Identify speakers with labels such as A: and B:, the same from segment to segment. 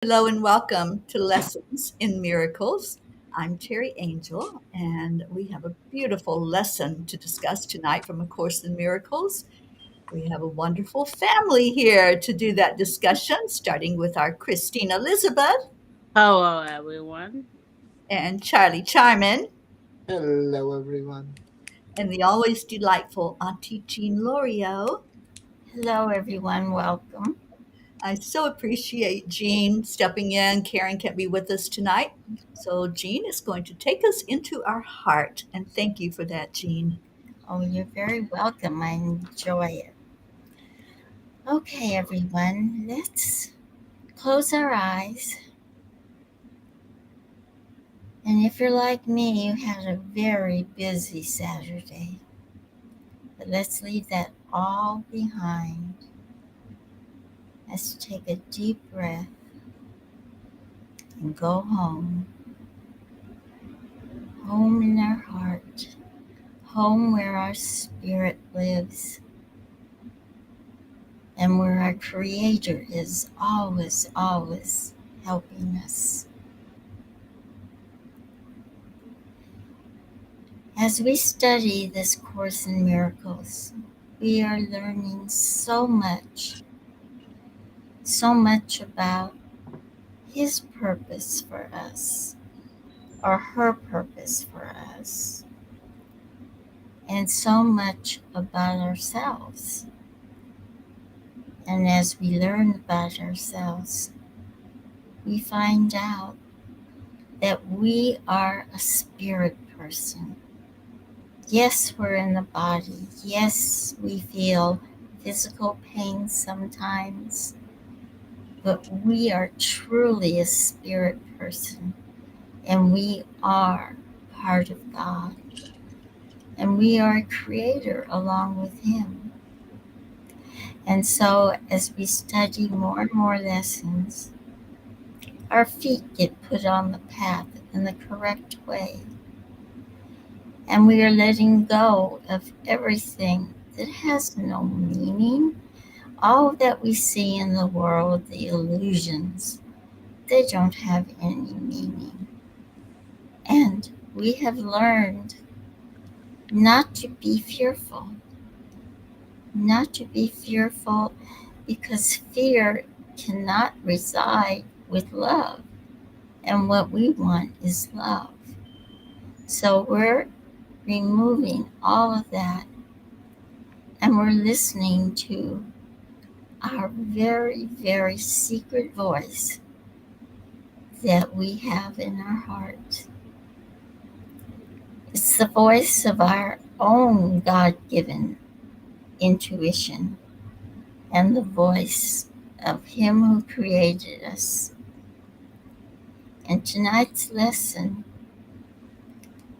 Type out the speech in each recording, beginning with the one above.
A: Hello and welcome to Lessons in Miracles. I'm Teri Angel, and we have a beautiful lesson to discuss tonight from A Course in Miracles. We have a wonderful family here to do that discussion, starting with our Christine Elizabeth
B: Hello, everyone.
A: and Charlie Charman,
C: Hello, everyone.
A: and the always delightful Auntie Jean Lorio.
D: Hello, everyone. Welcome.
A: I so appreciate Jean stepping in. Karen can't be with us tonight. So Jean is going to take us into our heart. And thank you for that, Jean.
D: Oh, you're very welcome. I enjoy it. Okay, everyone, let's close our eyes. And if you're like me, you had a very busy Saturday. But let's leave that all behind. Let's take a deep breath and go home. Home in our heart. Home where our spirit lives. And where our Creator is always, always helping us. As we study this Course in Miracles, we are learning so much about His purpose for us, or her purpose for us, and so much about ourselves. And as we learn about ourselves, we find out that we are a spirit person. Yes, we're in the body. Yes, we feel physical pain sometimes, but we are truly a spirit person, and we are part of God, and we are a creator along with Him. And so as we study more and more lessons, our feet get put on the path in the correct way. And we are letting go of everything that has no meaning. All that we see in the world, the illusions, they don't have any meaning. And we have learned not to be fearful. Not to be fearful because fear cannot reside with love. And what we want is love. So we're removing all of that, and we're listening to our very, very secret voice that we have in our heart. It's the voice of our own God-given intuition and the voice of Him who created us. And tonight's lesson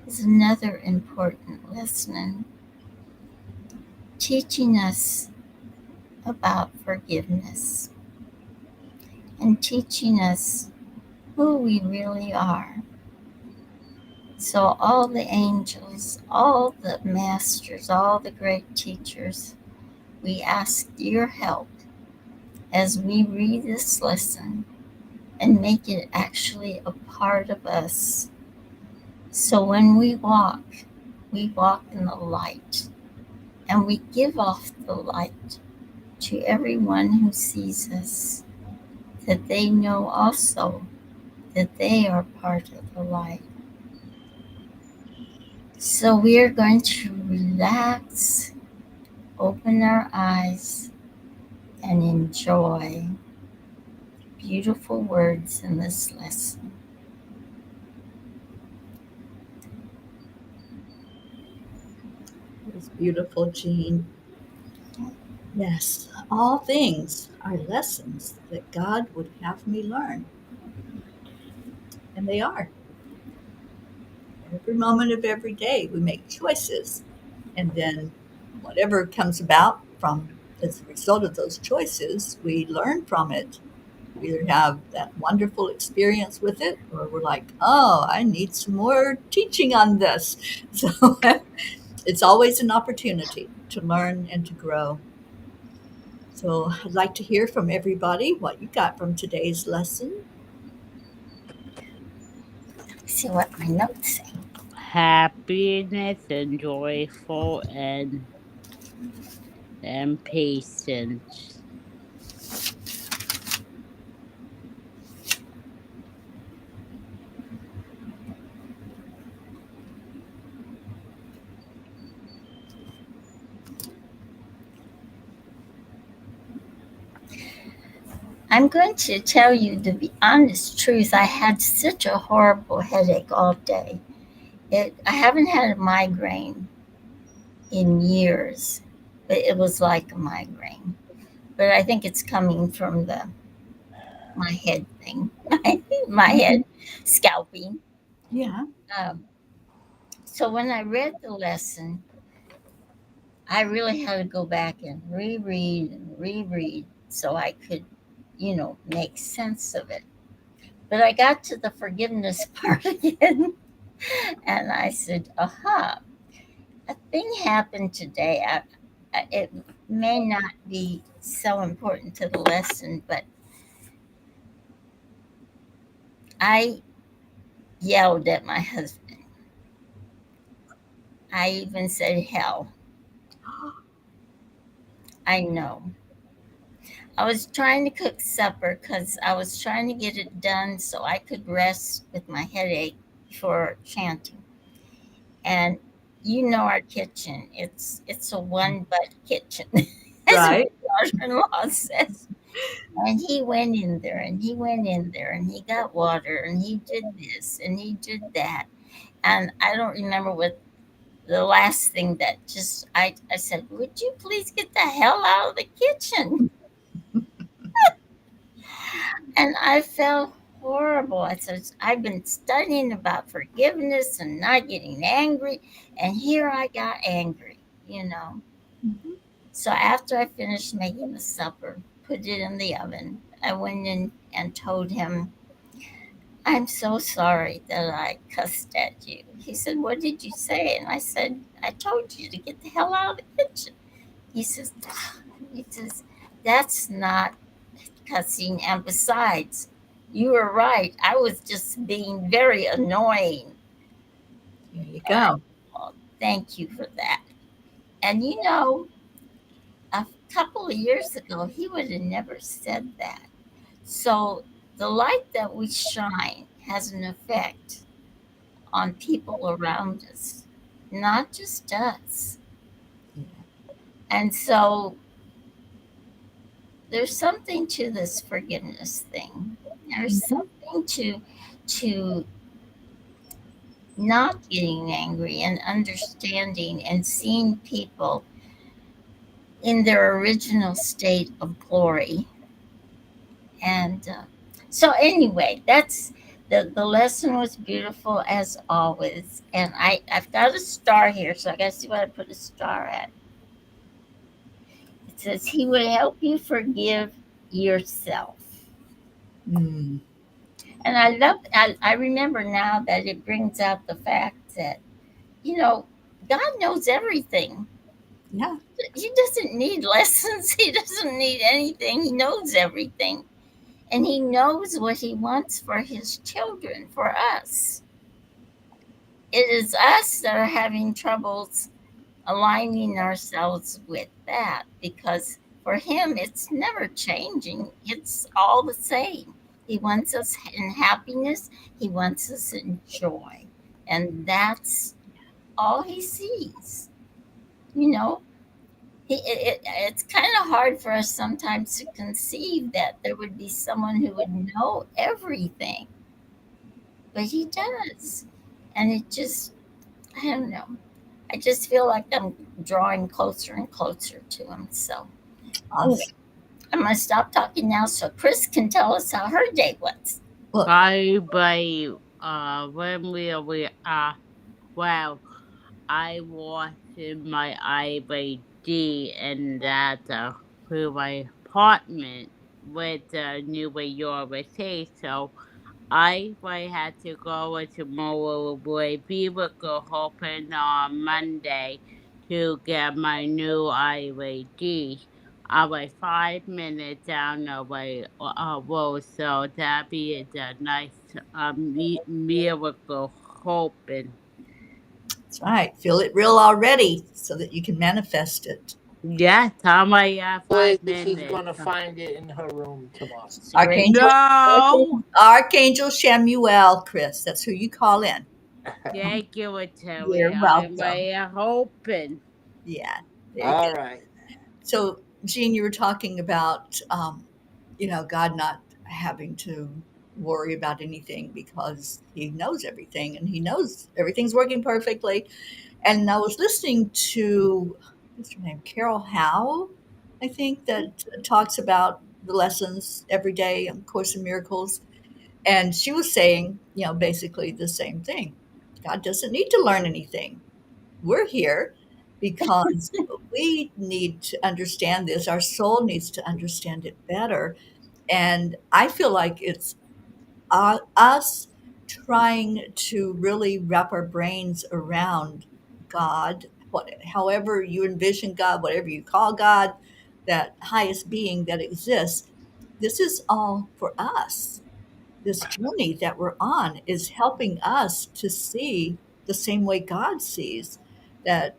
D: is another important lesson, teaching us about forgiveness and teaching us who we really are. So all the angels, all the masters, all the great teachers, we ask your help as we read this lesson and make it actually a part of us. So when we walk in the light, and we give off the light to everyone who sees us, that they know also that they are part of the light. So we are going to relax, open our eyes, and enjoy beautiful words in this lesson.
A: It was beautiful, Jean. Yes, all things are lessons that God would have me learn. And they are. Every moment of every day, we make choices. And then whatever comes about from as a result of those choices, we learn from it. We either have that wonderful experience with it, or we're like, oh, I need some more teaching on this. So it's always an opportunity to learn and to grow. So I'd like to hear from everybody what you got from today's lesson.
D: See what my notes say.
B: Happiness and joyful and patience.
D: I'm going to tell you the honest truth. I had such a horrible headache all day. I haven't had a migraine in years, but it was like a migraine. But I think it's coming from my head thing, my head scalping.
A: Yeah.
D: Um, so when I read the lesson, I really had to go back and reread so I could, make sense of it. But I got to the forgiveness part again, and I said, aha, a thing happened today. It may not be so important to the lesson, but I yelled at my husband. I even said hell. I know. I was trying to cook supper because I was trying to get it done so I could rest with my headache before chanting. And our kitchen. It's a one butt kitchen, as my
A: Right.
D: daughter-in-law says. And he went in there and he went in there and he got water and he did this and he did that. And I don't remember what the last thing that just I said, would you please get the hell out of the kitchen? And I felt horrible. I said, I've been studying about forgiveness and not getting angry. And here I got angry.
A: Mhm.
D: So after I finished making the supper, put it in the oven, I went in and told him, I'm so sorry that I cussed at you. He said, what did you say? And I said, I told you to get the hell out of the kitchen. He says, he says, that's not cussing. And besides, you were right. I was just being very annoying.
A: There you
D: And I,
A: go.
D: well, thank you for that. And a couple of years ago, he would have never said that. So the light that we shine has an effect on people around us, not just us.
A: Yeah.
D: And so there's something to this forgiveness thing. There's
A: Mhm.
D: something to not getting angry and understanding and seeing people in their original state of glory. And so, anyway, that's the lesson was beautiful as always. And I've got a star here, so I got to see what I put a star at. It says, He would help you forgive yourself.
A: Mm.
D: And I remember now that it brings out the fact that, you know, God knows everything.
A: Yeah.
D: He doesn't need lessons. He doesn't need anything. He knows everything. And he knows what he wants for his children, for us. It is us that are having troubles aligning ourselves with that because for him, it's never changing. It's all the same. He wants us in happiness, he wants us in joy. And that's all he sees. You know, it's kind of hard for us sometimes to conceive that there would be someone who would know everything, but he does. And it just, I don't know. I just feel like I'm drawing closer and closer to him. So, anyway,
A: Awesome.
D: I'm going to stop talking now so Chris can tell us how her day was.
A: Well,
B: By when well, I was in my IVD and that through my apartment with New York State, so I had to go tomorrow with people go open on Monday to get my new IVD. our 5 minutes down our road. So that'd be a nice miracle hoping.
A: That's right. Feel it real already so that you can manifest it.
B: Yes, how my 5
C: Wait,
B: minutes.
C: she's gonna find it in her room tomorrow.
D: It's a great.
B: No.
A: Archangel Shamuel, Chris. That's who you call in.
B: Thank you, Teri.
A: You're
B: I'm
A: welcome.
B: hoping.
A: Yeah. There you go.
C: All right.
A: So, Jean, you were talking about, God not having to worry about anything because he knows everything and he knows everything's working perfectly. And I was listening to, what's her name, Carol Howe, I think, that talks about the lessons every day in Course in Miracles. And she was saying, basically the same thing. God doesn't need to learn anything. We're here because we need to understand this. Our soul needs to understand it better. And I feel like it's us trying to really wrap our brains around God, however you envision God, whatever you call God, that highest being that exists. This is all for us. This journey that we're on is helping us to see the same way God sees, that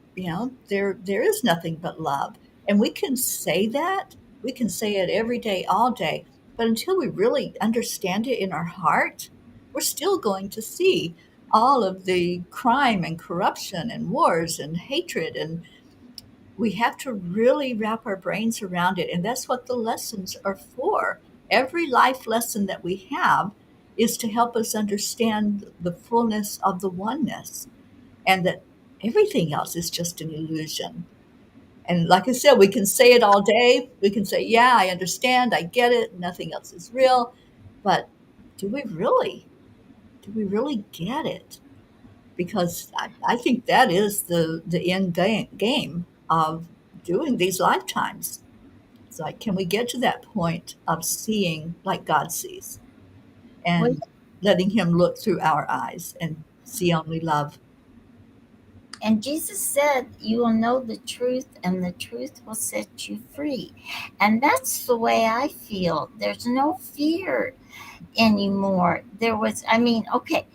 A: there is nothing but love, and we can say that, we can say it every day, all day, but until we really understand it in our heart, we're still going to see all of the crime and corruption and wars and hatred, and we have to really wrap our brains around it. And that's what the lessons are for. Every life lesson that we have is to help us understand the fullness of the oneness, and that everything else is just an illusion. And like I said, we can say it all day. We can say, yeah, I understand, I get it, nothing else is real. But do we really? Do we really get it? Because I think that is the end game of doing these lifetimes. It's like, can we get to that point of seeing like God sees,
D: Well,
A: and letting him look through our eyes and see only love?
D: and Jesus said, "You will know the truth, and the truth will set you free." And that's the way I feel. There's no fear anymore. Okay,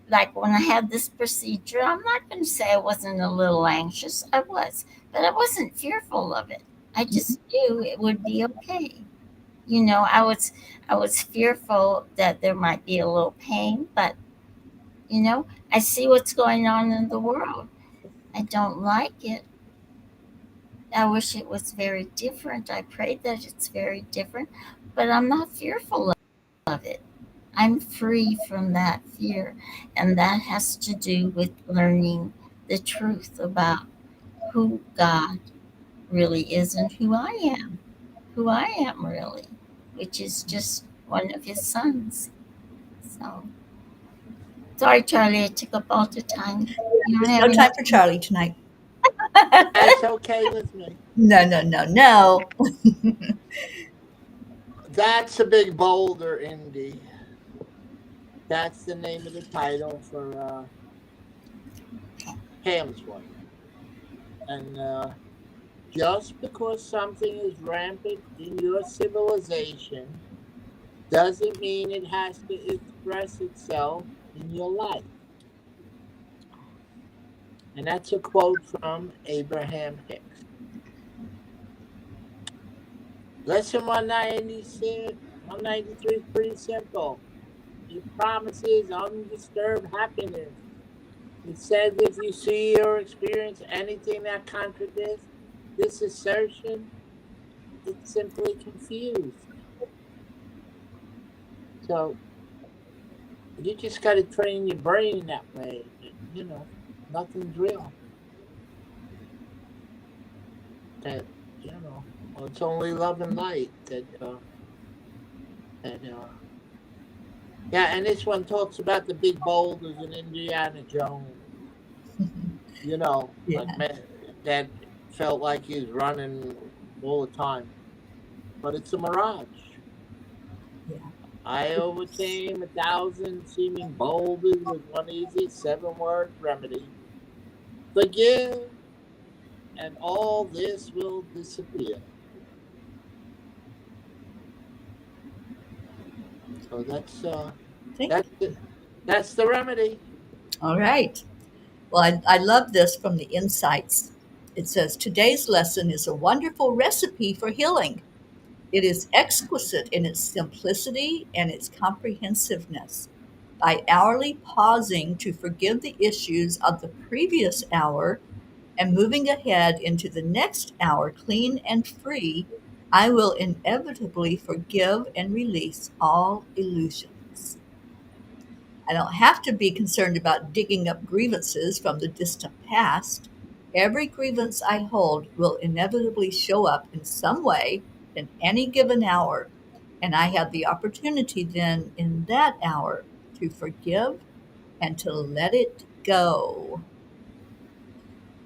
D: like when I had this procedure, I'm not going to say I wasn't a little anxious. I was, but I wasn't fearful of it. I just knew it would be okay. I was fearful that there might be a little pain, but I see what's going on in the world. I don't like it. I wish it was very different. I pray that it's very different, but I'm not fearful of it. I'm free from that fear. And that has to do with learning the truth about who God really is and who I am really, which is just one of his sons. So, sorry, Charlie, I took up all the time. You don't
A: There's
D: have
A: no time
D: any.
A: for Charlie tonight.
C: That's okay with me.
A: No, no, no, no.
C: That's a big boulder, Indy. That's the name of the title for Pam's wife. And just because something is rampant in your civilization doesn't mean it has to express itself in your life. And that's a quote from Abraham Hicks. Lesson 196, 193 is pretty simple. It promises undisturbed happiness. It says if you see or experience anything that contradicts this assertion, it's simply confused. So you just got to train your brain that way. Nothing's real. That well, it's only love and light that yeah. And this one talks about the big boulders in Indiana Jones.
A: Yeah.
C: Like man, that felt like he was running all the time, but it's a mirage.
A: Yeah.
C: I overcame 1,000 seeming boulders with one easy 7-word remedy. Forgive, and all this will disappear. So
A: Thank
C: that's it. That's the remedy.
A: All right. Well, I love this from the Insights. It says today's lesson is a wonderful recipe for healing. It is exquisite in its simplicity and its comprehensiveness. By hourly pausing to forgive the issues of the previous hour and moving ahead into the next hour clean and free, I will inevitably forgive and release all illusions. I don't have to be concerned about digging up grievances from the distant past. Every grievance I hold will inevitably show up in some way in any given hour, and I have the opportunity then in that hour to forgive and to let it go.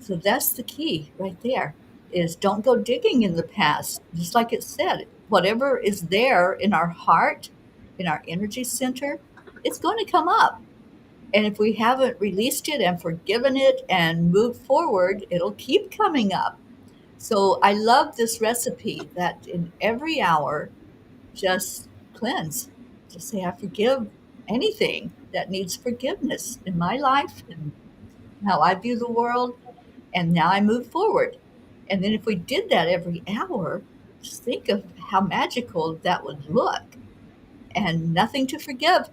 A: So that's the key right there is don't go digging in the past. Just like it said, whatever is there in our heart, in our energy center, it's going to come up. And if we haven't released it and forgiven it and moved forward, it'll keep coming up. So I love this recipe that in every hour, just cleanse. Just say, I forgive anything that needs forgiveness in my life and how I view the world. And now I move forward. And then if we did that every hour, just think of how magical that would look and nothing to forgive.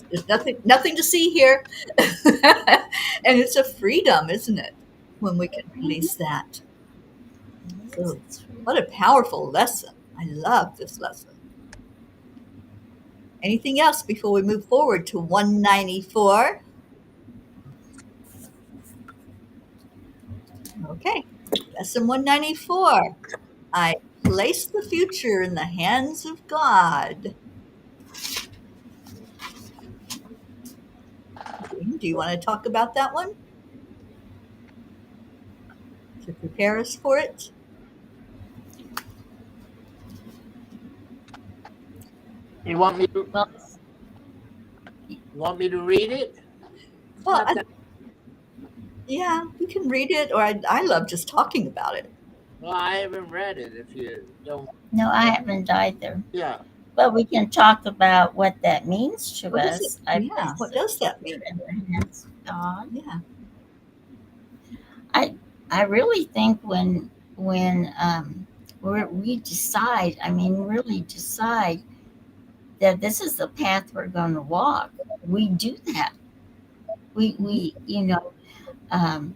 A: There's nothing to see here. And it's a freedom, isn't it? When we can release that.
D: Yes,
A: So
D: it's true.
A: what a powerful lesson. I love this lesson. Anything else before we move forward to 194? Okay. Lesson 194. I place the future in the hands of God. Jane, do you want to talk about that one to prepare us for it?
C: You want me to
D: Well,
C: read it? It's
A: Well,
C: not that.
A: yeah, you can read it, or I love just talking about it.
C: Well, I haven't read it. If you don't,
D: no, I haven't either.
C: yeah.
D: But we can talk about what that means to
A: What is it?
D: us. I
A: Yeah,
D: place
A: what
D: the
A: does that
D: future
A: mean?
D: in the hands of God.
A: Yeah,
D: I I really think when we decide, I mean, really decide that this is the path we're going to walk, we do that.
A: mhm,
D: We um,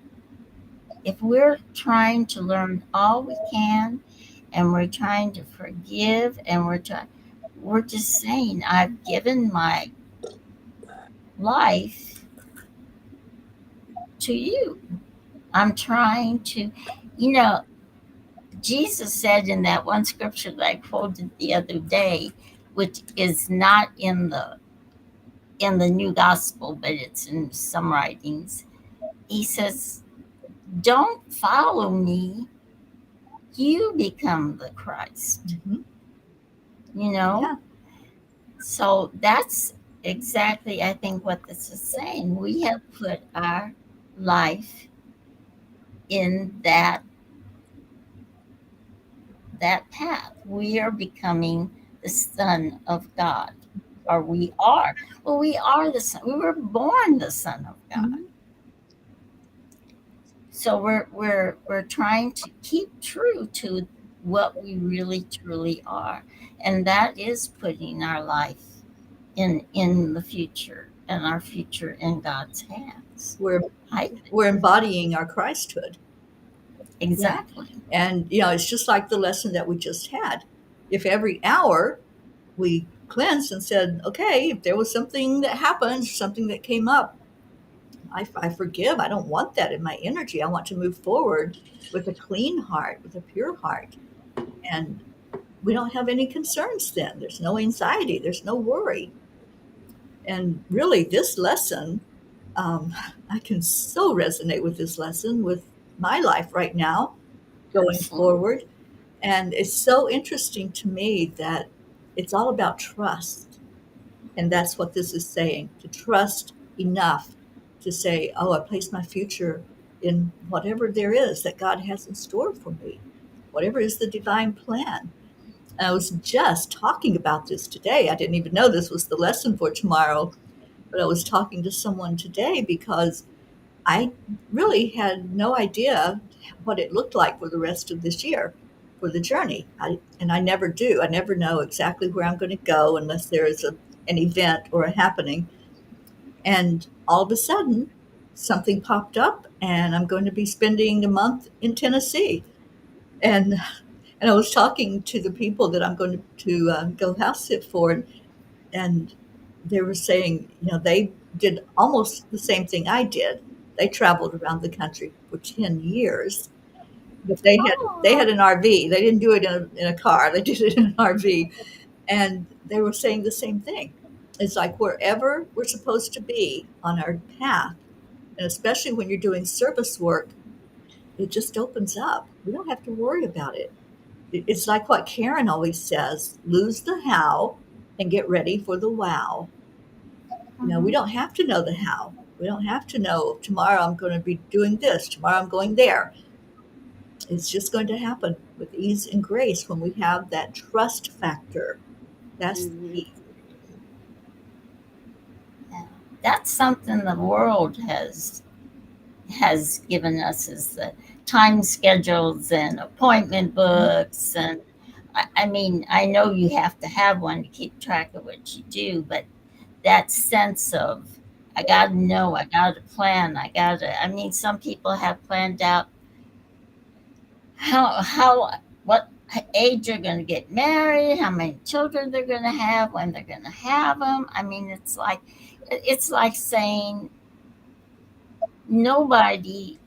D: if we're trying to learn all we can, and we're trying to forgive, and we're just saying, I've given my life to you. I'm trying to, you know, Jesus said in that one scripture that I quoted the other day, which is not in the New Gospel, but it's in some writings. He says, "Don't follow me; you become the Christ."
A: mhm,
D: You know,
A: yeah.
D: so that's exactly, I think, what this is saying. We have put our life in that path. We are becoming the son of God, or we are. Well, we are the son. We were born the son of God.
A: Mhm.
D: So we're trying to keep true to what we really truly are, and that is putting our life in the future, and our future in God's hands.
A: We're
D: I think
A: we're embodying our Christhood. Yeah,
D: exactly.
A: and it's just like the lesson that we just had. If every hour we cleansed and said, okay, if there was something that happened, something that came up, I forgive. I don't want that in my energy. I want to move forward with a clean heart, with a pure heart. And we don't have any concerns then. There's no anxiety, there's no worry. And really, this lesson, um, I can so resonate with this lesson with my life right now going
D: Absolutely.
A: forward. And it's so interesting to me that it's all about trust. And that's what this is saying, to trust enough to say, oh, I place my future in whatever there is that God has in store for me, whatever is the divine plan. I was just talking about this today. I didn't even know this was the lesson for tomorrow, but I was talking to someone today because I really had no idea what it looked like for the rest of this year for the journey. And I never do. I never know exactly where I'm going to go unless there is an event or a happening. And all of a sudden, something popped up, and I'm going to be spending a month in Tennessee. And and I was talking to the people that I'm going to go house sit for, and they were saying, they did almost the same thing I did. They traveled around the country for 10 years, but they had
D: Oh,
A: an RV. They didn't do it in a car. They did it in an RV, and they were saying the same thing. It's like wherever we're supposed to be on our path, and especially when you're doing service work, it just opens up. We don't have to worry about it. It's like what Karen always says: lose the how and get ready for the wow. We
D: mhm.
A: don't have to know the how. We don't have to know tomorrow I'm going to be doing this, tomorrow I'm going there. It's just going to happen with ease and grace when we have that trust factor. That's the
B: Mm-hmm.
A: key.
D: Yeah. That's something the world has given us is the time schedules and appointment books. And I mean, I know you have to have one to keep track of what you do, but that sense of I gotta know, I gotta plan, I mean, some people have planned out how what age you're going to get married, how many children they're going to have, when they're going to have them. I mean, it's like saying nobody.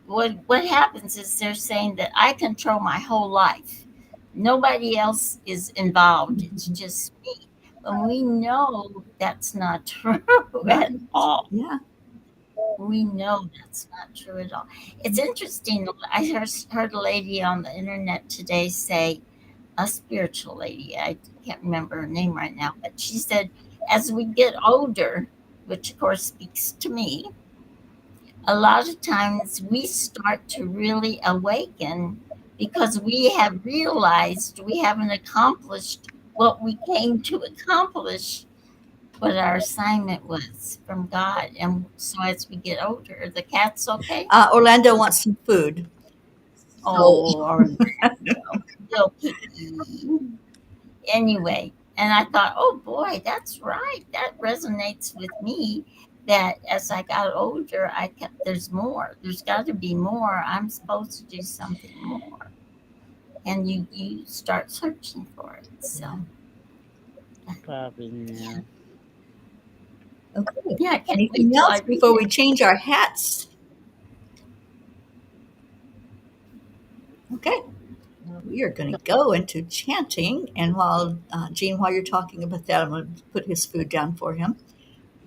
D: What happens is they're saying that I control my whole life. Nobody else is involved. It's
A: Mhm.
D: just me. When we know that's not true
A: Right.
D: at all.
A: Yeah.
D: We know that's not true at all. It's interesting. I heard a lady on the internet today say, a spiritual lady, I can't remember her name right now, but she said, as we get older, which of course speaks to me, a lot of times we start to really awaken because we have realized we haven't accomplished what we came to accomplish, what our assignment was from God. And so as we get older, the cat's okay.
A: Orlando wants some food. So,
D: Oh, Orlando, you'll keep eating. Anyway, and I thought, oh boy, that's right. That resonates with me. That as I got older, I kept there's more. There's got to be more. I'm supposed to do something more, and you start searching for it.
A: yeah.
D: So
B: Probably now.
A: Okay.
D: yeah, I can't wait
A: Anything
D: till I
A: else
D: read
A: before
D: it.
A: we change our hats? Okay. We are going to go into chanting. And while, Gene, while you're talking about that, I'm going to put his food down for him.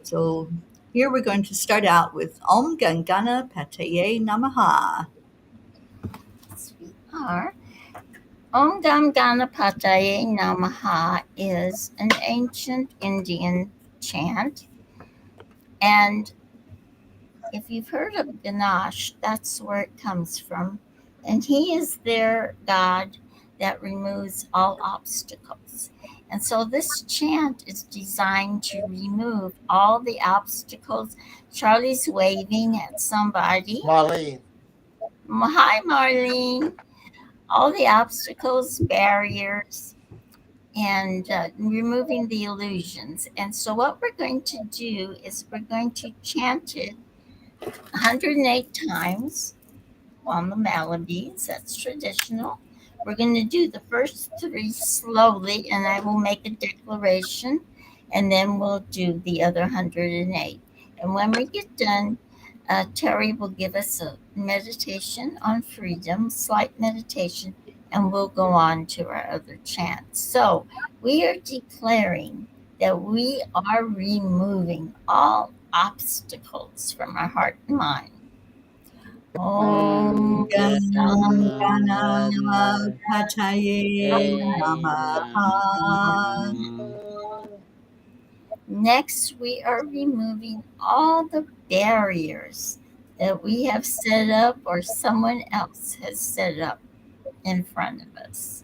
A: So here we're going to start out with Om Gam Ganapataye Namaha.
D: We are Om Gam Ganapataye Namaha is an ancient Indian chant, and if you've heard of Ganesh, that's where it comes from. And he is their God that removes all obstacles. And so this chant is designed to remove all the obstacles. Charlie's waving at somebody.
C: Marlene.
D: Hi, Marlene. All the obstacles, barriers, and removing the illusions. And so, what we're going to do is we're going to chant it 108 times on the melodies. That's traditional. We're going to do the first three slowly, and I will make a declaration, and then we'll do the other 108. And when we get done, Teri will give us a meditation on freedom, slight meditation, and we'll go on to our other chants. So we are declaring that we are removing all obstacles from our heart and mind.
A: Om
D: Om
A: Gam
B: Ganapataye
A: Ganapataye Namaha.
C: Uh,
D: Next, we are removing all the barriers that we have set up or someone else has set up in front of us.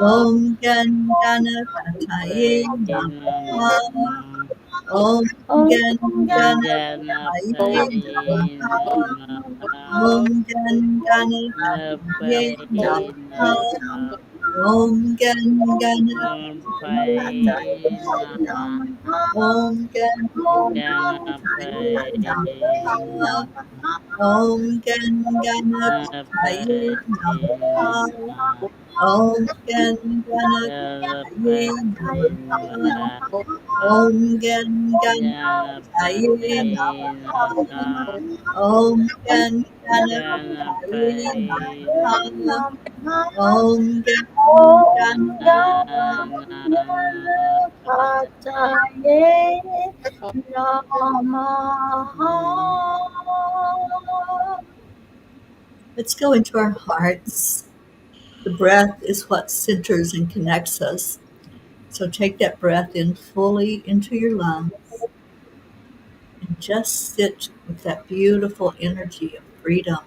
A: Om Gam Ganapataye Namaha. Om Gam Ganapataye Namaha. Om Gam Ganapataye Namaha. Om Gam Ganapataye Namaha. Om Gam Ganapataye Namaha. Om Gam Ganapataye Namaha. Om Gam Ganapataye Namaha. Om Gam Ganapataye Namaha. Om Gam Ganapataye Namaha. Om Gam
D: Ganapataye Namaha.
A: Let's go into our hearts. The breath is what centers and connects us. So take that breath in fully into your lungs and just sit with that beautiful energy of freedom,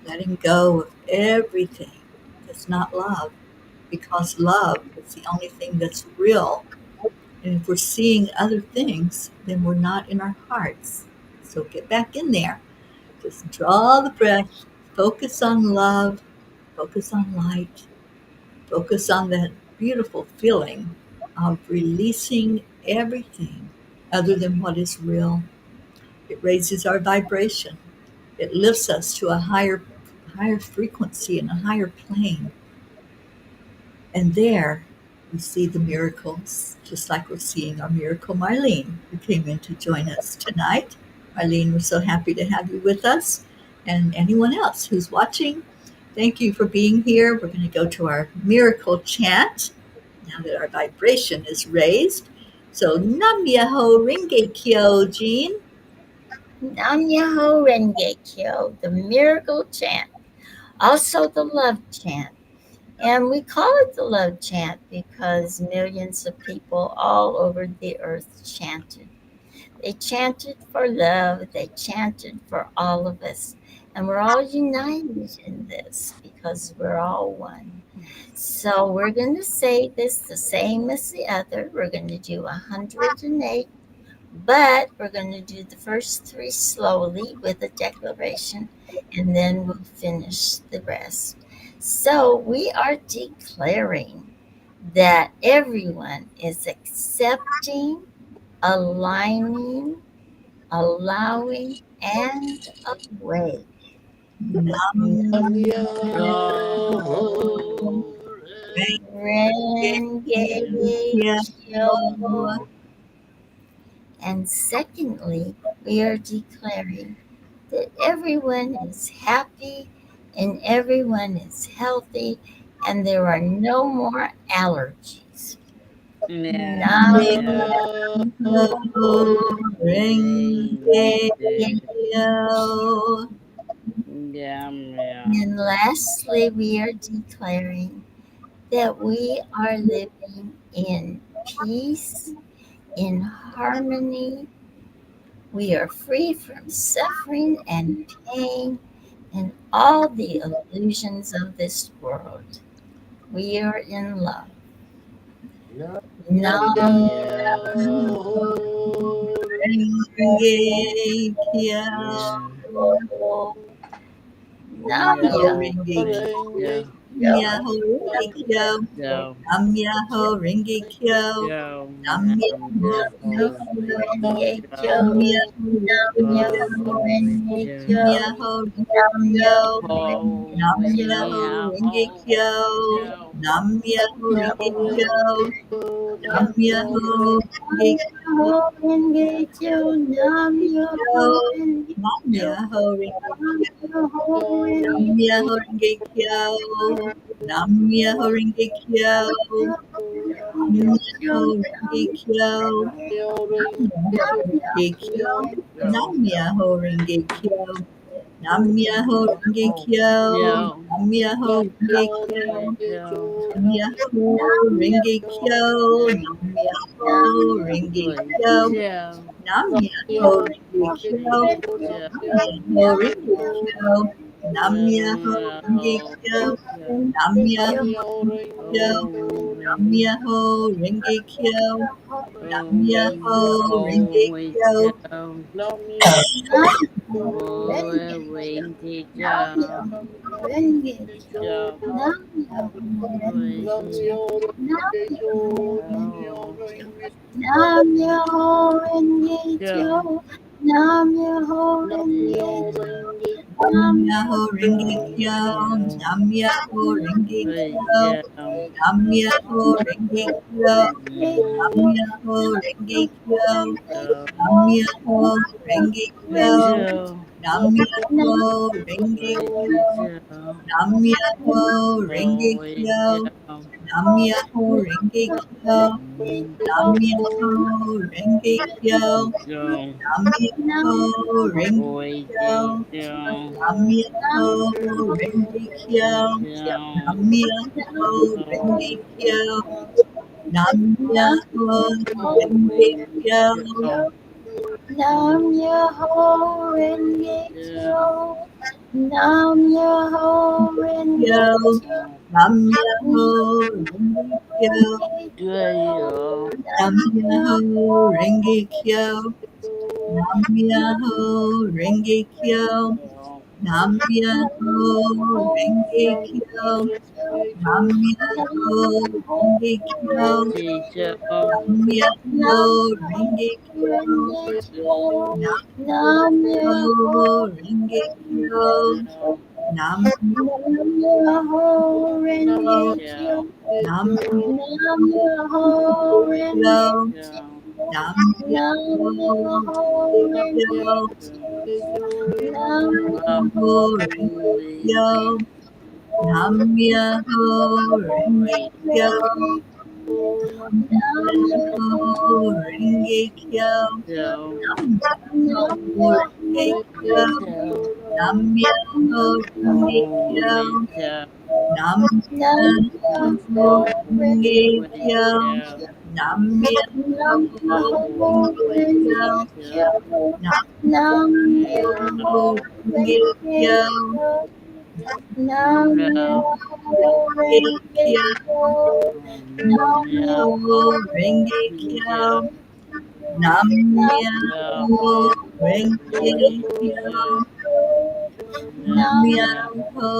A: letting go of everything that's not love, because love is the only thing that's real. And if we're seeing other things, then we're not in our hearts. So get back in there. Just draw the breath, focus on love, focus on light, focus on that beautiful feeling of releasing everything other than what is real. It raises our vibration. It lifts us to a higher frequency and a higher plane. And there we see the miracles, just like we're seeing our miracle Marlene, who came in to join us tonight. Marlene, we're so happy to have you with us. And anyone else who's watching, thank you for being here. We're going to go to our miracle chant now that our vibration is raised. So, Nam Myoho Renge Kyo, Jean.
D: Nam Myoho Renge Kyo, the miracle chant, also the love chant. And we call it the love chant because millions of people all over the earth chanted. They chanted for love, they chanted for all of us. And we're all united in this because we're all one. So we're going to say this the same as the other. We're going to do 108, but we're going to do the first three slowly with a declaration, and then we'll finish the rest. So we are declaring that everyone is accepting, aligning, allowing, and awake.
A: Nam Myoho
D: Renge
A: Renge
D: Kyo.
A: Kyo.
D: And secondly, we are declaring that everyone is happy and everyone is healthy and there are no more allergies. Nam
A: Myoho Renge Kyo.
D: And lastly, we are declaring that we are living in peace, in harmony. We are free from suffering and pain and all the illusions of this world. We are in love. Nam
A: Renge Kyo.
D: Myoho Nam
A: Myoho
D: Myoho
A: Renge
B: Yeah.
A: Myoho Renge Kyo.
B: So,
A: Nam Myoho Renge Kyo.
B: yo,
A: Nam Myoho
B: yeah,
A: Renge
B: oh,
A: Kyo.
D: Renge Kyo.
A: Nam Myoho Renge
D: Nam
A: Kyo.
D: Myoho Renge
B: yeah,
A: Nam
D: Kyo.
A: Myoho Renge
D: Nam
A: Kyo.
D: Myoho Renge
A: Nam
B: oh,
D: Kyo.
A: Myoho
B: yeah,
A: Renge
B: oh,
A: Kyo.
B: yeah,
A: Nam Myoho
D: Nam
A: Renge
D: Myoho
A: Kyo. Nam Myoho Renge Kyo.
D: Renge Kyo. Nam
A: Kyo.
D: Myoho Renge
A: Nam
D: Kyo.
A: Myoho Renge
D: Nam
A: Kyo.
D: Myoho
A: Nam
D: Renge
A: Myoho Renge Kyo. Nam Myoho Renge Kyo. Nam
D: Kyo.
A: Myoho Renge Kyo. Nam Myoho Renge Kyo. Nam Myoho Renge Kyo. Nam Myoho Renge Kyo.
B: yo,
A: Nam Myoho Renge Kyo.
B: yo,
A: Nam Myoho Renge Kyo. Nam Myoho Renge Kyo.
B: yo,
A: Nam Myoho Renge Kyo.
B: yo,
A: Nam Myoho Renge Kyo. Nam Myoho Renge Kyo, Nam
C: Nam
A: Myoho
C: Myoho
A: Renge Kyo,
C: Renge
A: Nam Myoho Renge Kyo, Nam Myoho Renge Kyo,
C: Nam Myoho Nam Myoho Renge Kyo, Nam Myoho Renge
D: Nam Myoho Renge Kyo. Nam Myoho
C: Nam
D: Renge
C: Myoho
D: Kyo.
C: Renge
A: Nam
D: Nam
A: Myoho Renge Kyo, Nam Myoho Renge Kyo, Nam Myoho Renge Kyo, Nam Myoho Renge Kyo, Nam Myoho Renge Kyo, Nam Myoho Renge Kyo, Nam Myoho Renge Kyo, Nam Myoho Renge Kyo, Nam Myoho Renge Kyo, Nam Myoho Renge Kyo, Nam Myoho Renge Kyo, Nam Myoho Renge Kyo, Nam Myoho Renge Kyo,
D: Nam Myoho Renge Kyo. Nam Myoho Renge
A: Kyo,
D: Kyo.
A: Nam Myoho Renge Kyo, Nam Myoho Renge Kyo, Nam Myoho Renge Kyo, Nam Myoho Renge Kyo, Nam Myoho Renge Kyo, Nam Myoho Renge Kyo, Nam
D: Nam Myoho
A: Myoho Renge Kyo, Nam
D: Myoho Renge Kyo.
A: Nam
D: Nam Myoho Renge
A: Kyo,
D: Kyo.
A: Nam
D: Nam
A: Myoho
D: Myoho
A: Renge
D: Renge
A: Kyo,
D: Kyo. Nam
A: Myoho Renge Kyo, Nam Myoho Renge Kyo, Nam
D: Nam
A: Myoho Renge Kyo, Nam Myoho Renge Kyo, Nam Myoho Renge Kyo, Nam Myoho Renge Kyo, Nam Myoho Renge Kyo, Nam
D: Nam
A: Myoho Renge Kyo, Nam
D: Nam
A: Myoho Renge Kyo, Nam Myoho Renge Kyo, Nam Myoho Renge Kyo, Nam Myoho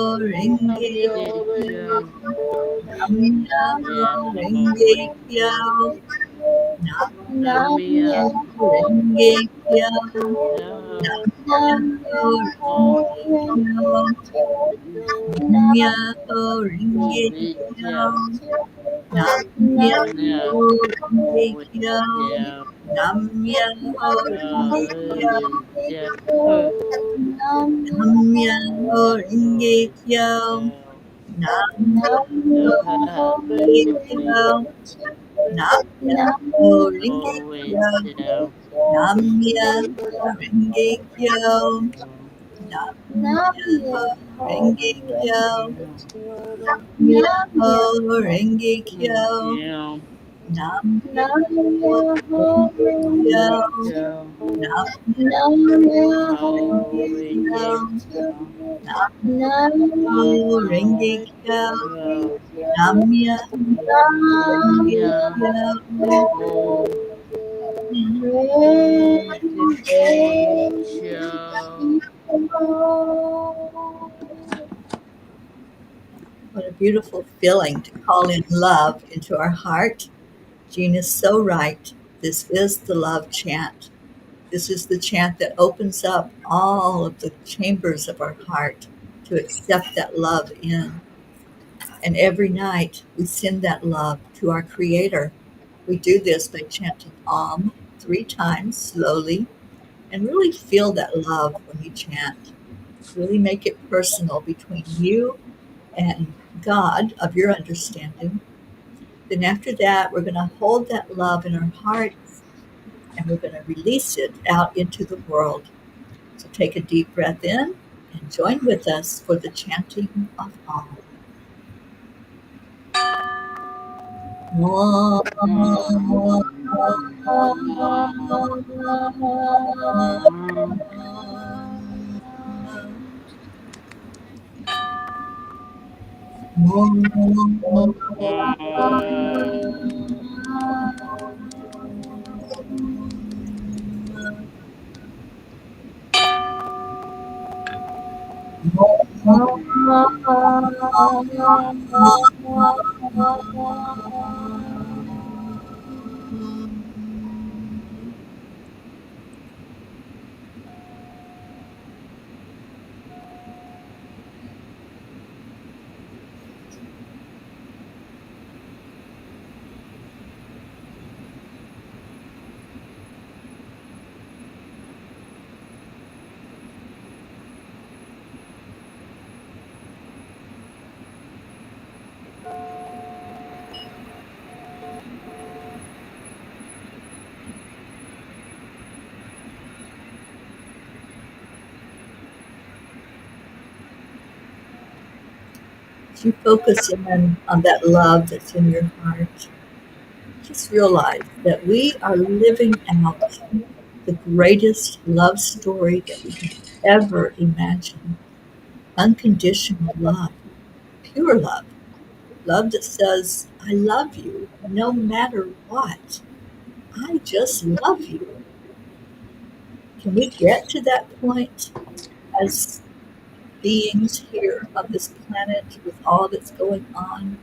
A: Renge Kyo, Nam Myoho Renge Kyo, Nam Myoho Renge Kyo, Nam Myoho Renge Kyo, Nam Myoho Renge Kyo, Nam Myoho Renge Kyo, Nam Myoho Renge Kyo, Nam Myoho Renge Kyo, Nam Myoho Renge Kyo, Nam Myoho Renge Kyo, Nam Myoho Renge Kyo, Nam Myoho Renge Kyo, Nam Myoho Renge Kyo, Nam Myoho Renge Kyo, Nam Myoho Renge Kyo, Nam Myoho Renge Kyo, Nam Myoho Renge Kyo. What a beautiful feeling to call in love into our heart. Jean is so right. This is the love chant. This is the chant that opens up all of the chambers of our heart to accept that love in. And every night we send that love to our Creator. We do this by chanting Om 3 times slowly and really feel that love when you chant. Really make it personal between you and God of your understanding. Then after that, we're going to hold that love in our hearts and we're going to release it out into the world. So take a deep breath in and join with us for the chanting of Om. As you focus in on that love that's in your heart, just realize that we are living out the greatest love story that we could ever imagine. Unconditional love, pure love, love that says, I love you no matter what. I just love you. Can we get to that point as beings here on this planet with all that's going on?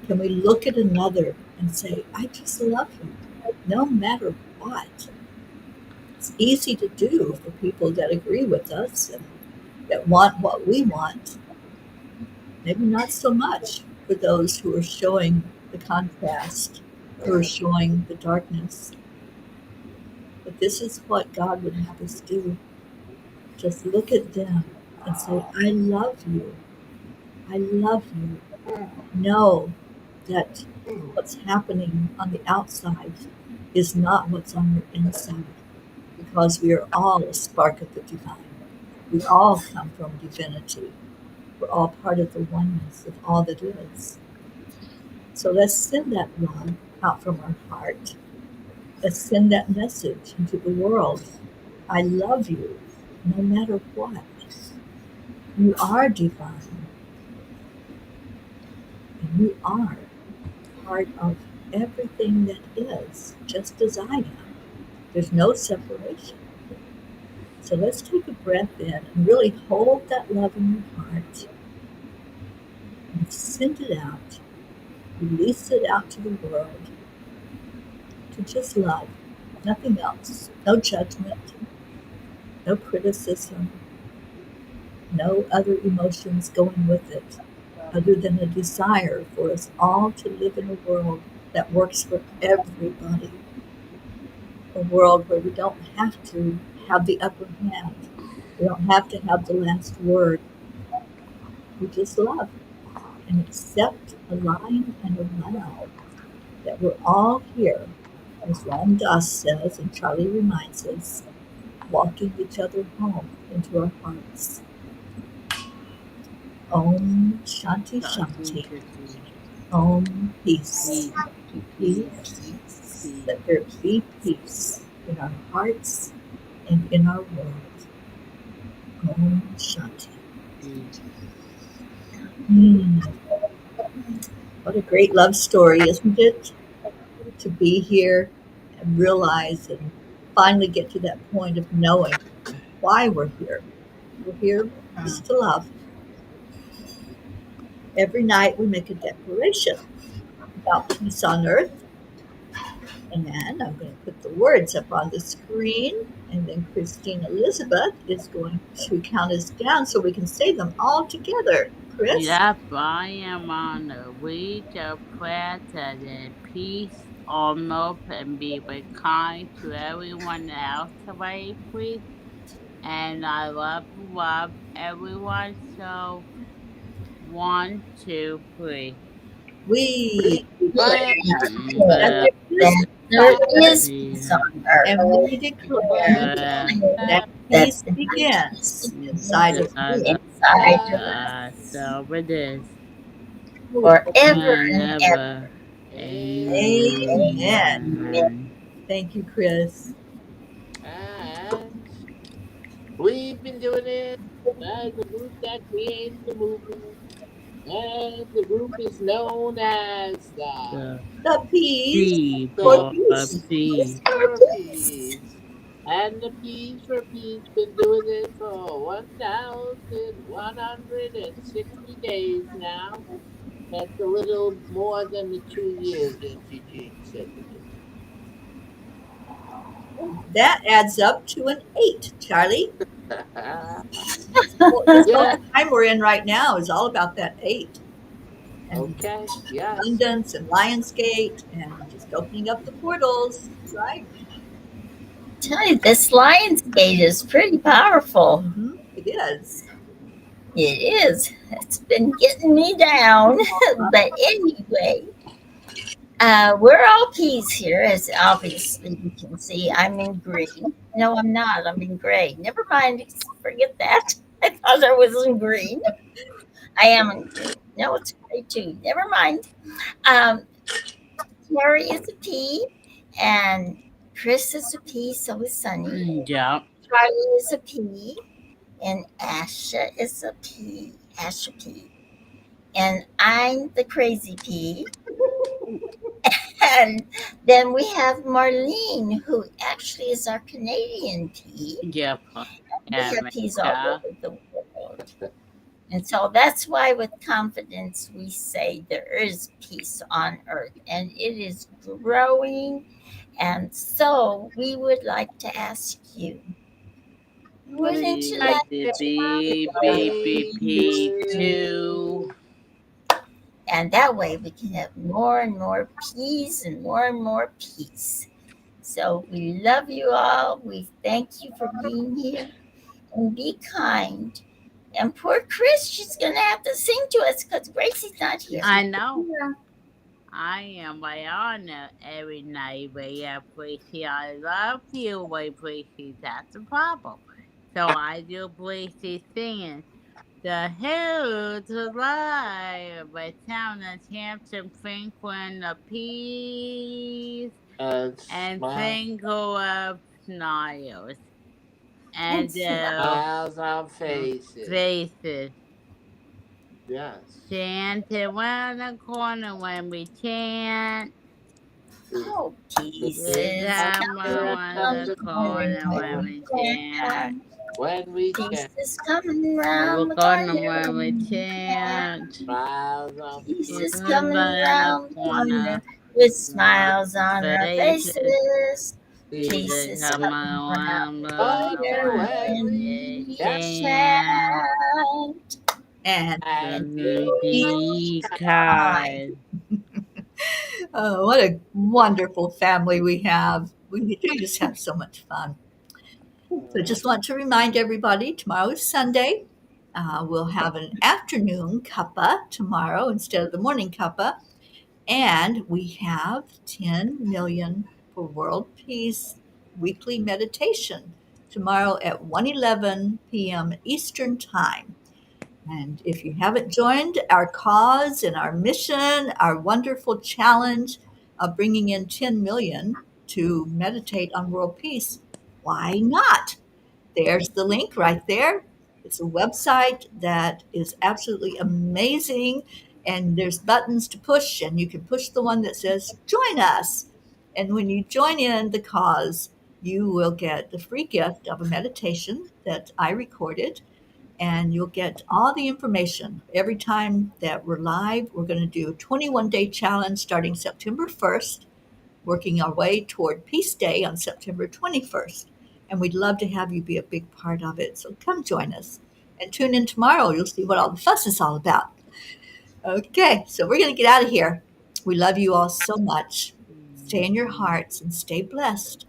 A: Can we look at another and say, I just love you no matter what? It's easy to do for people that agree with us and that want what we want. Maybe not so much for those who are showing the contrast, who are showing the darkness. But this is what God would have us do. Just look at them and say, I love you. I love you. Know that what's happening on the outside is not what's on your inside, because we are all a spark of the divine. We all come from divinity. We're all part of the oneness of all that is. So let's send that love out from our heart. Let's send that message into the world. I love you no matter what. You are divine, and you are part of everything that is, just as I am. There's no separation. So let's take a breath in and really hold that love in your heart and send it out. Release it out to the world to just love, nothing else. No judgment, no criticism, no other emotions going with it, other than a desire for us all to live in a world that works for everybody. A world where we don't have to have the upper hand. We don't have to have the last word. We just love and accept, align, and allow that we're all here, as Ram Dass says and Charlie reminds us, walking each other home into our hearts. Om Shanti
B: Chanting
A: Shanti.
B: to see
A: Om Peace.
B: peace,
A: Peace.
B: peace,
A: Let there be peace in our hearts and in our world. Om Shanti.
B: peace.
A: Mm, what a great love story, isn't it? To be here and realize and finally get to that point of knowing why we're here. We're here just to love. Every night we make a declaration about peace on earth. And I'm going to put the words up on the screen. And then Christine Elizabeth is going to count us down so we can say them all together. Chris?
B: Yep, I am on the way to prayer to the peace on earth and be with kind to everyone else today, please. And I love everyone. So, 1, 2, 3.
A: We declare that
B: The
A: there is
D: there is
B: peace
D: peace on earth,
A: and we declare
B: prayer
A: that
D: that
A: peace
D: the
A: begins
D: peace
A: inside of
B: inside
A: me.
B: of
D: inside of us,
B: so it is.
D: forever and
B: And
D: ever.
B: ever.
A: Amen.
D: Amen.
B: Amen.
A: Thank you, Chris.
C: And we've been doing it as a group that creates the movement. And the group is known as
B: The
A: The P's
B: P
A: for
B: for
A: peace.
B: peace.
C: for Peace. And the Peace for Peace been doing it for 1,160 days now. That's a little more than the 2 years Auntie Jean said to do.
A: That adds up to an 8, Charlie. This whole
C: Yeah,
A: time we're in right now is all about that 8 and
C: okay, yes.
A: abundance and Lionsgate and just opening up the portals, right?
D: Tell you, this Lion's Gate is pretty powerful.
A: It is.
D: It is. It's been getting me down. But anyway, we're all peas here, as obviously you can see. I'm in green. No, I'm not. I'm in gray. Never mind. Forget that. I thought I was in green. I am in green. No, it's gray too. Never mind. Um, Terry is a pea, and Chris is a pea. So is Sunny.
B: Yeah.
D: Charlie is a pea, and Asha is a pea. Asha pea. And I'm the crazy pea. And then we have Marlene, who actually is our Canadian pea.
B: Yeah.
D: We have peas all
B: America.
D: over the world. And so that's why, with confidence, we say there is peace on earth and it is growing. And so we would like to ask you,
C: Would you
D: wouldn't you
C: like
B: Be
D: like
B: the
C: to
D: to
B: B B B
C: be
B: P
C: too?
B: two.
D: And that way we can have more and more peace and more peace. So we love you all. We thank you for being here and be kind. And poor Chris, she's going to have to sing to us because Gracie's not here.
B: I know. I am my honor every night, but yeah, Gracie, I love you, but Gracie, that's the problem. So I do Gracie singing. The hill to lie, by town and Hampton, Franklin, the peace,
C: And
B: and
C: smile,
B: single of smiles,
D: And
B: and
D: smile.
C: smiles on faces.
B: faces.
C: Yes.
B: Chant around the corner when we chant.
C: The,
D: Oh,
C: the
B: There's
D: pieces
C: come
B: a
D: coming
B: around
C: around
D: around
B: the
C: the
D: the corner
B: corner
C: corner
B: when
D: when
B: we
D: we
B: chant.
D: chant.
C: when we can.
D: Pieces coming
B: We're
D: around the
B: gonna
D: corner
B: when we
D: when we
B: chant.
D: chant.
C: Smiles on
D: Pieces
B: Even
D: coming
B: by the
D: around the corner
B: corner,
D: with smiles on our
B: faces.
D: faces.
B: Jesus
D: Pieces
B: come
D: coming around
B: around
D: the
B: the
C: corner
D: corner
C: when
B: when
C: we
D: when
B: we
C: can.
D: we
B: chant.
D: chant.
A: And
C: And
D: And
C: be
B: Be
D: kind.
B: kind.
A: oh, what a wonderful family we have. We just have so much fun. So just want to remind everybody tomorrow is Sunday. We'll have an afternoon cuppa tomorrow instead of the morning cuppa. And we have 10 million for world peace weekly meditation tomorrow at 1:11 p.m. Eastern Time. And if you haven't joined our cause and our mission, our wonderful challenge of bringing in 10 million to meditate on world peace, why not? There's the link right there. It's a website that is absolutely amazing. And there's buttons to push, and you can push the one that says join us. And when you join in the cause, you will get the free gift of a meditation that I recorded, and you'll get all the information. Every time that we're live, we're going to do a 21-day challenge starting September 1st, working our way toward Peace Day on September 21st. And we'd love to have you be a big part of it. So come join us and tune in tomorrow. You'll see what all the fuss is all about. Okay, so we're going to get out of here. We love you all so much. Stay in your hearts and stay blessed.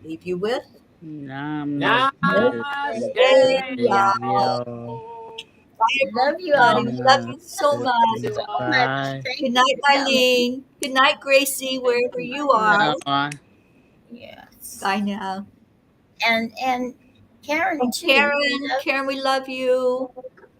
A: We leave you with
B: Namaste.
C: Namaste.
A: Namaste, y'all. Bye,
D: Love you
A: everybody.
D: all.
A: We love you so
B: Namaste.
A: much.
C: To
D: So
C: all.
D: much.
B: Bye.
D: Thank
A: Good
D: you
A: night,
D: for coming.
A: Eileen. Good night, Gracie,
C: Thank
A: wherever
C: you.
A: you are.
B: No.
D: Yes.
A: Bye now.
D: And Karen
A: And
D: too. We
A: Karen,
D: love
A: Karen, we love you.